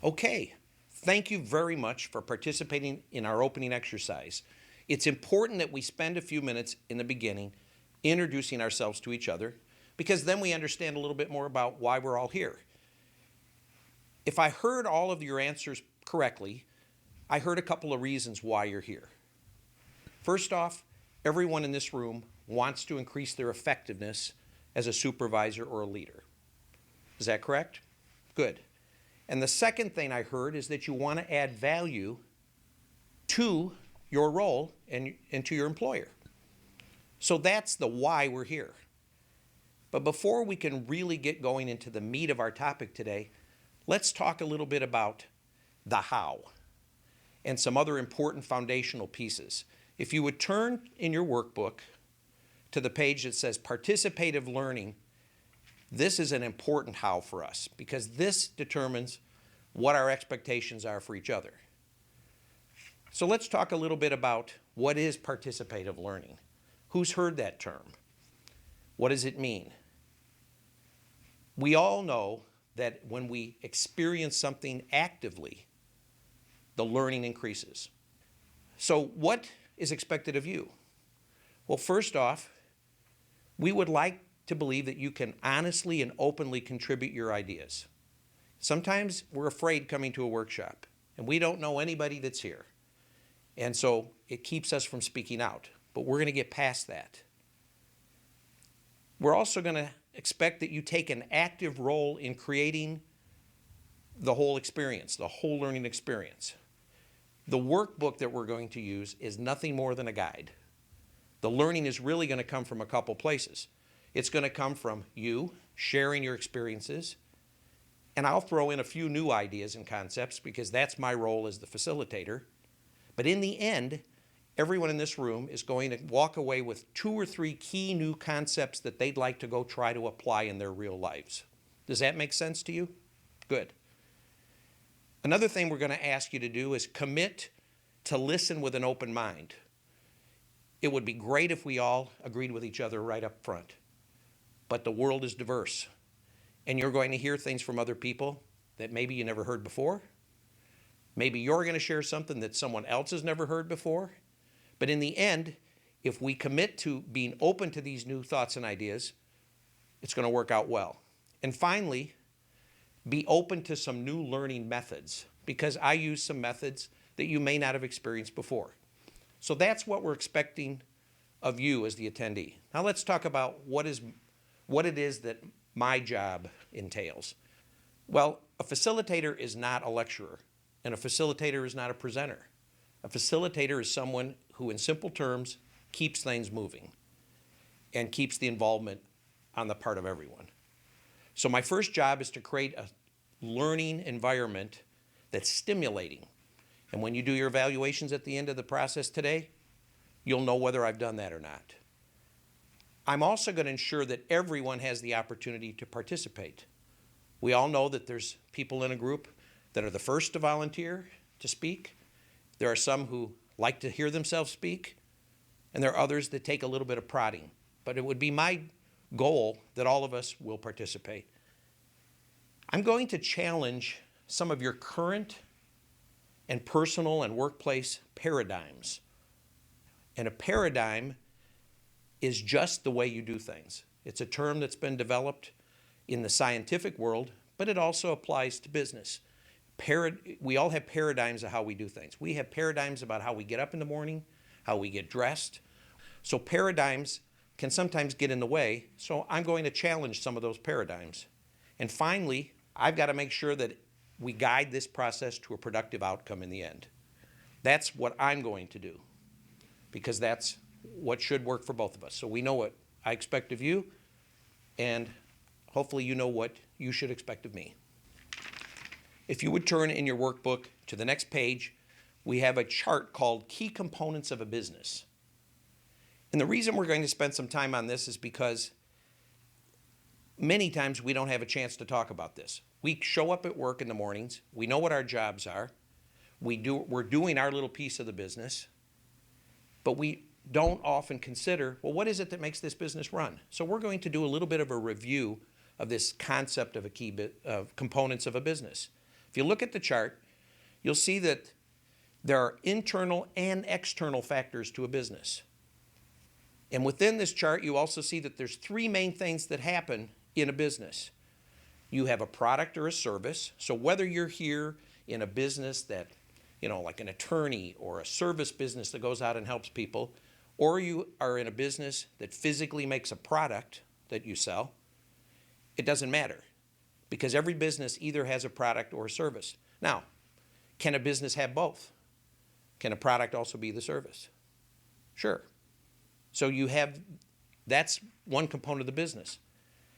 Okay, thank you very much for participating in our opening exercise. It's important that we spend a few minutes in the beginning introducing ourselves to each other because then we understand a little bit more about why we're all here. If I heard all of your answers correctly, I heard a couple of reasons why you're here. First off, everyone in this room wants to increase their effectiveness as a supervisor or a leader. Is that correct? Good. And the second thing I heard is that you want to add value to your role and to your employer. So that's the why we're here. But before we can really get going into the meat of our topic today, let's talk a little bit about the how and some other important foundational pieces. If you would turn in your workbook to the page that says participative learning, this is an important how for us because this determines what our expectations are for each other. So let's talk a little bit about what is participative learning. Who's heard that term? What does it mean? We all know that when we experience something actively, the learning increases. So what is expected of you? Well, first off, we would like to believe that you can honestly and openly contribute your ideas. Sometimes we're afraid coming to a workshop, and we don't know anybody that's here. And so it keeps us from speaking out, but we're going to get past that. We're also going to expect that you take an active role in creating the whole experience, the whole learning experience. The workbook that we're going to use is nothing more than a guide. The learning is really going to come from a couple places. It's going to come from you sharing your experiences, and I'll throw in a few new ideas and concepts because that's my role as the facilitator. But in the end, everyone in this room is going to walk away with 2 or 3 key new concepts that they'd like to go try to apply in their real lives. Does that make sense to you? Good. Another thing we're going to ask you to do is commit to listen with an open mind. It would be great if we all agreed with each other right up front. But the world is diverse, and you're going to hear things from other people that maybe you never heard before. Maybe you're going to share something that someone else has never heard before. But in the end, if we commit to being open to these new thoughts and ideas, it's going to work out well. And finally, be open to some new learning methods because I use some methods that you may not have experienced before. So that's what we're expecting of you as the attendee. Now let's talk about what it is that my job entails. Well, a facilitator is not a lecturer, and a facilitator is not a presenter. A facilitator is someone who, in simple terms, keeps things moving and keeps the involvement on the part of everyone. So my first job is to create a learning environment that's stimulating. And when you do your evaluations at the end of the process today, you'll know whether I've done that or not. I'm also going to ensure that everyone has the opportunity to participate. We all know that there's people in a group that are the first to volunteer to speak. There are some who like to hear themselves speak, and there are others that take a little bit of prodding. But it would be my goal that all of us will participate. I'm going to challenge some of your current and personal and workplace paradigms. And a paradigm is just the way you do things. It's a term that's been developed in the scientific world, but it also applies to business. We all have paradigms of how we do things. We have paradigms about how we get up in the morning, how we get dressed. So paradigms can sometimes get in the way, so I'm going to challenge some of those paradigms. And finally, I've got to make sure that we guide this process to a productive outcome in the end. That's what I'm going to do, because that's what should work for both of us. So we know what I expect of you, and hopefully you know what you should expect of me. If you would turn in your workbook to the next page, we have a chart called Key Components of a Business. And the reason we're going to spend some time on this is because many times we don't have a chance to talk about this. We show up at work in the mornings, we know what our jobs are, we're doing our little piece of the business, but we don't often consider, well, what is it that makes this business run? So we're going to do a little bit of a review of this concept of of components of a business. If you look at the chart, you'll see that there are internal and external factors to a business. And within this chart, you also see that there's three main things that happen in a business. You have a product or a service. So whether you're here in a business that, like an attorney or a service business that goes out and helps people, or you are in a business that physically makes a product that you sell, it doesn't matter, because every business either has a product or a service. Now, can a business have both? Can a product also be the service? Sure. So that's one component of the business.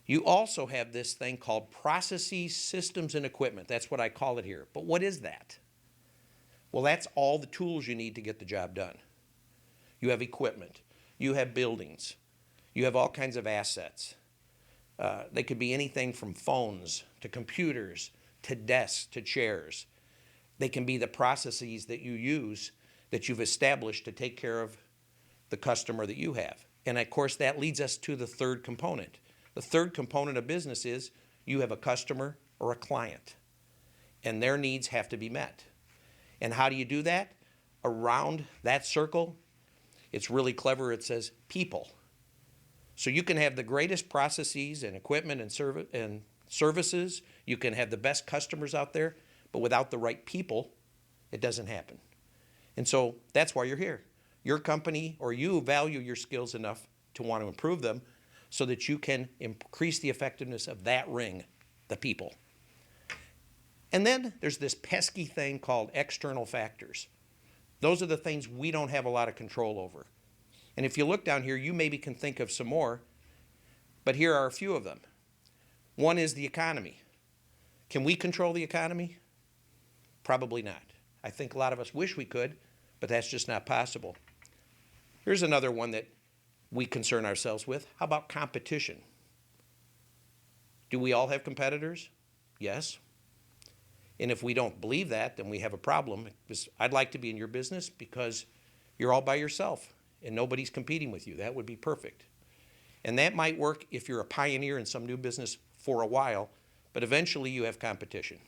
You also have this thing called processes, systems, and equipment. That's what I call it here. But what is that? Well, that's all the tools you need to get the job done. You have equipment. You have buildings. You have all kinds of assets. They could be anything from phones to computers to desks to chairs. They can be the processes that you use that you've established to take care of the customer that you have. And of course, that leads us to the third component. The third component of business is you have a customer or a client, and their needs have to be met. And how do you do that? Around that circle, it's really clever. It says people. So you can have the greatest processes and equipment and services. You can have the best customers out there, but without the right people, it doesn't happen. And so that's why you're here. Your company or you value your skills enough to want to improve them so that you can increase the effectiveness of that ring, the people. And then there's this pesky thing called external factors. Those are the things we don't have a lot of control over. And if you look down here, you maybe can think of some more, but here are a few of them. One is the economy. Can we control the economy? Probably not. I think a lot of us wish we could, but that's just not possible. Here's another one that we concern ourselves with. How about competition? Do we all have competitors? Yes. And if we don't believe that, then we have a problem. I'd like to be in your business because you're all by yourself and nobody's competing with you. That would be perfect. And that might work if you're a pioneer in some new business for a while, but eventually you have competition.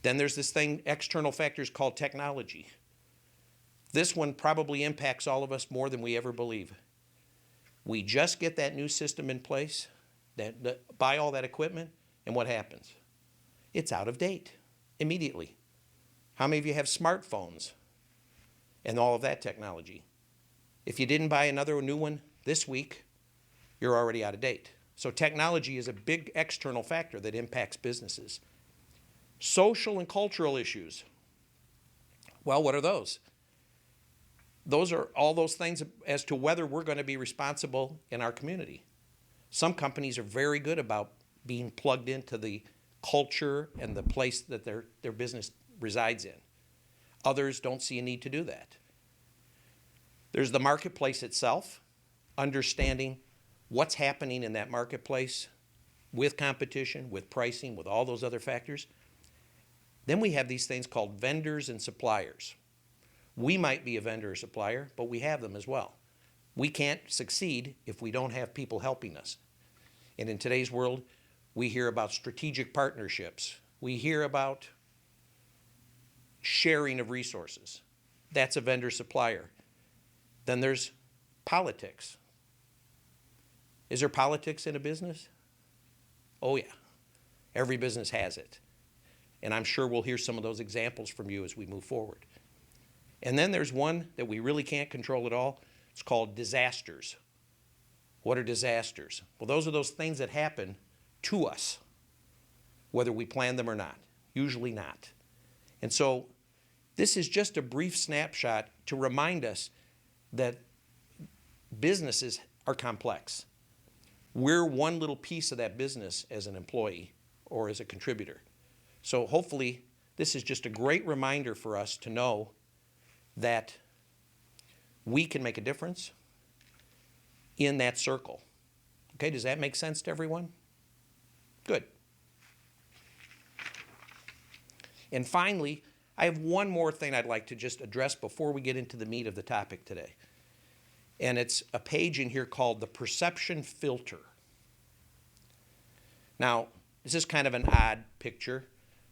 Then there's this thing, external factors called technology. This one probably impacts all of us more than we ever believe. We just get that new system in place, buy all that equipment, and what happens? It's out of date immediately. How many of you have smartphones and all of that technology? If you didn't buy another new one this week, you're already out of date. So technology is a big external factor that impacts businesses. Social and cultural issues. Well, what are those? Those are all those things as to whether we're going to be responsible in our community. Some companies are very good about being plugged into the culture and the place that their business resides in. Others don't see a need to do that. There's the marketplace itself, understanding what's happening in that marketplace with competition, with pricing, with all those other factors. Then we have these things called vendors and suppliers. We might be a vendor or supplier, but we have them as well. We can't succeed if we don't have people helping us. And in today's world, we hear about strategic partnerships. We hear about sharing of resources. That's a vendor-supplier. Then there's politics. Is there politics in a business? Oh yeah, every business has it. And I'm sure we'll hear some of those examples from you as we move forward. And then there's one that we really can't control at all. It's called disasters. What are disasters? Well, those are those things that happen to us, whether we plan them or not. Usually not. And so this is just a brief snapshot to remind us that businesses are complex. We're one little piece of that business as an employee or as a contributor. So hopefully this is just a great reminder for us to know that we can make a difference in that circle. Okay, does that make sense to everyone? Good. And finally, I have one more thing I'd like to just address before we get into the meat of the topic today. And it's a page in here called the perception filter. Now, this is kind of an odd picture,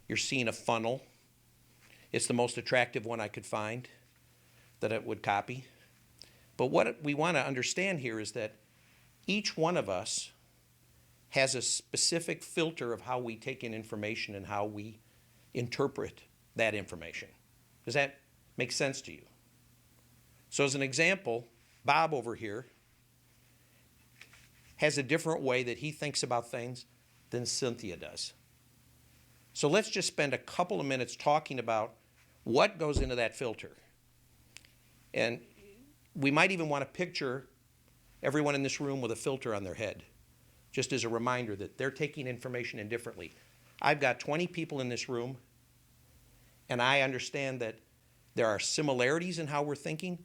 You're seeing a funnel. It's the most attractive one I could find that it would copy. But what we want to understand here is that each one of us has a specific filter of how we take in information and how we interpret that information. Does that make sense to you? So as an example, Bob over here has a different way that he thinks about things than Cynthia does. So let's just spend a couple of minutes talking about what goes into that filter. And we might even want to picture everyone in this room with a filter on their head, just as a reminder that they're taking information in differently. I've got 20 people in this room, and I understand that there are similarities in how we're thinking,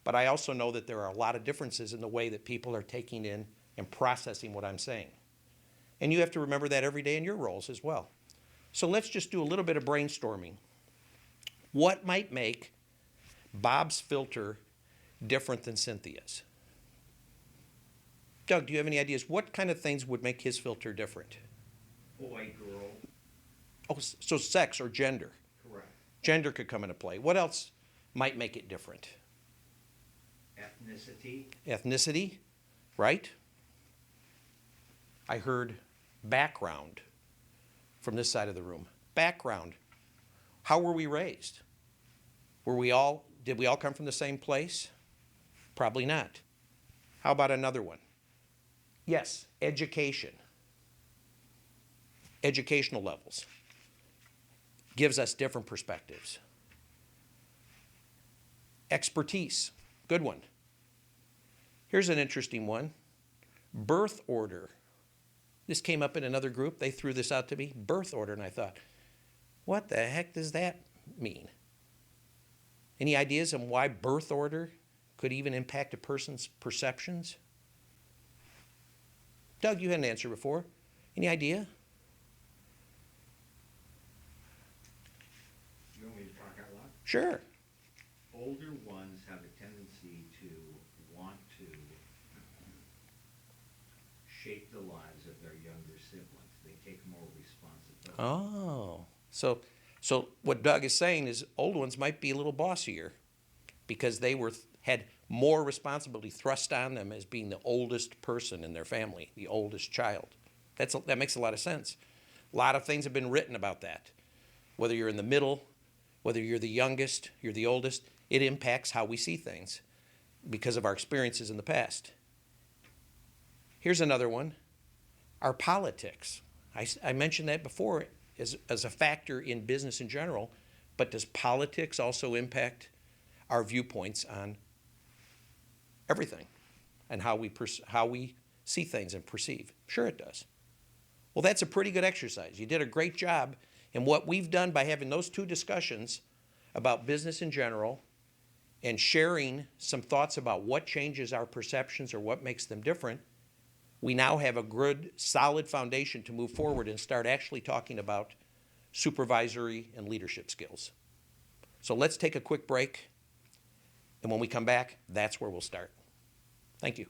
but I also know that there are a lot of differences in the way that people are taking in and processing what I'm saying. And you have to remember that every day in your roles as well. So let's just do a little bit of brainstorming. What might make Bob's filter different than Cynthia's? Doug, do you have any ideas? What kind of things would make his filter different? Boy, girl. Oh, so sex or gender. Correct. Gender could come into play. What else might make it different? Ethnicity. Ethnicity, right? I heard background from this side of the room. Background. How were we raised? Did we all come from the same place? Probably not. How about another one? Yes, education. Educational levels. Gives us different perspectives. Expertise. Good one. Here's an interesting one. Birth order. This came up in another group. They threw this out to me. Birth order. And I thought, what the heck does that mean? Any ideas on why birth order could even impact a person's perceptions? Doug, you had an answer before. Any idea? You want me to talk out loud? Sure. Older ones have a tendency to want to shape the lives of their younger siblings. They take more responsibility. Oh. So what Doug is saying is old ones might be a little bossier because they had more responsibility thrust on them as being the oldest person in their family, the oldest child. That makes a lot of sense. A lot of things have been written about that. Whether you're in the middle, whether you're the youngest, you're the oldest, it impacts how we see things because of our experiences in the past. Here's another one. Our politics. I mentioned that before as a factor in business in general, but does politics also impact our viewpoints on everything and how we see things and perceive? Sure it does. Well, that's a pretty good exercise. You did a great job. And what we've done by having those two discussions about business in general and sharing some thoughts about what changes our perceptions or what makes them different, we now have a good, solid foundation to move forward and start actually talking about supervisory and leadership skills. So let's take a quick break. And when we come back, that's where we'll start. Thank you.